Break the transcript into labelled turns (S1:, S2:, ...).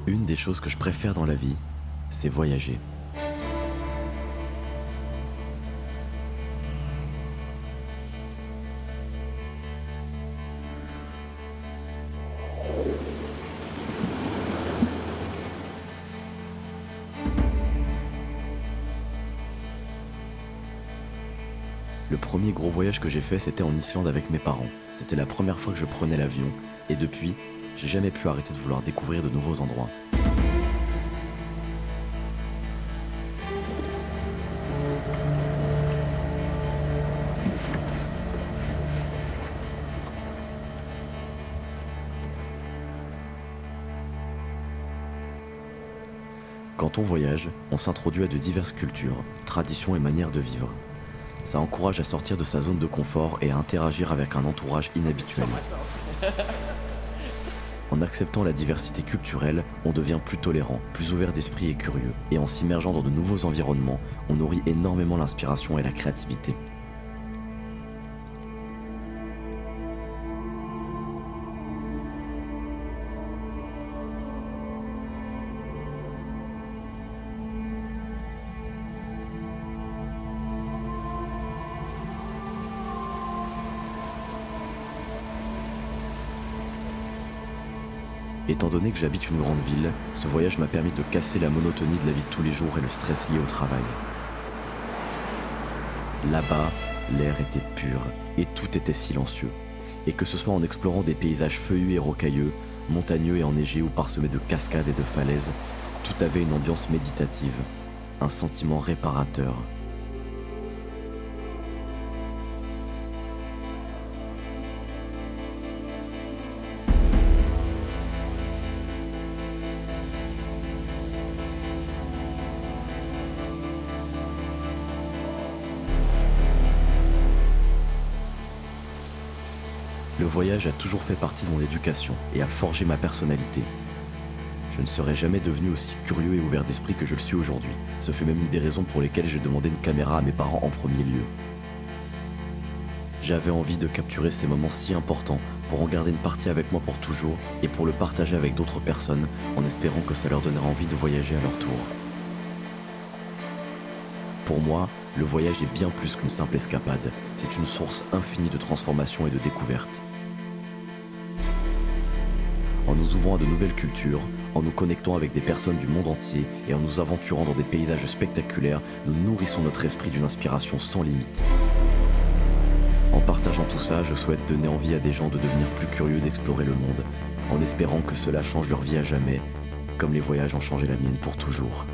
S1: Une des choses que je préfère dans la vie, c'est voyager. Le premier gros voyage que j'ai fait, c'était en Islande avec mes parents. C'était la première fois que je prenais l'avion, et depuis, j'ai jamais pu arrêter de vouloir découvrir de nouveaux endroits. Quand on voyage, on s'introduit à de diverses cultures, traditions et manières de vivre. Ça encourage à sortir de sa zone de confort et à interagir avec un entourage inhabituel. En acceptant la diversité culturelle, on devient plus tolérant, plus ouvert d'esprit et curieux. Et en s'immergeant dans de nouveaux environnements, on nourrit énormément l'inspiration et la créativité. Étant donné que j'habite une grande ville, ce voyage m'a permis de casser la monotonie de la vie de tous les jours et le stress lié au travail. Là-bas, l'air était pur et tout était silencieux. Et que ce soit en explorant des paysages feuillus et rocailleux, montagneux et enneigés ou parsemés de cascades et de falaises, tout avait une ambiance méditative, un sentiment réparateur. Le voyage a toujours fait partie de mon éducation et a forgé ma personnalité. Je ne serais jamais devenu aussi curieux et ouvert d'esprit que je le suis aujourd'hui. Ce fut même une des raisons pour lesquelles j'ai demandé une caméra à mes parents en premier lieu. J'avais envie de capturer ces moments si importants pour en garder une partie avec moi pour toujours et pour le partager avec d'autres personnes en espérant que ça leur donnera envie de voyager à leur tour. Pour moi, le voyage est bien plus qu'une simple escapade. C'est une source infinie de transformation et de découverte. En nous ouvrant à de nouvelles cultures, en nous connectant avec des personnes du monde entier et en nous aventurant dans des paysages spectaculaires, nous nourrissons notre esprit d'une inspiration sans limite. En partageant tout ça, je souhaite donner envie à des gens de devenir plus curieux d'explorer le monde, en espérant que cela change leur vie à jamais, comme les voyages ont changé la mienne pour toujours.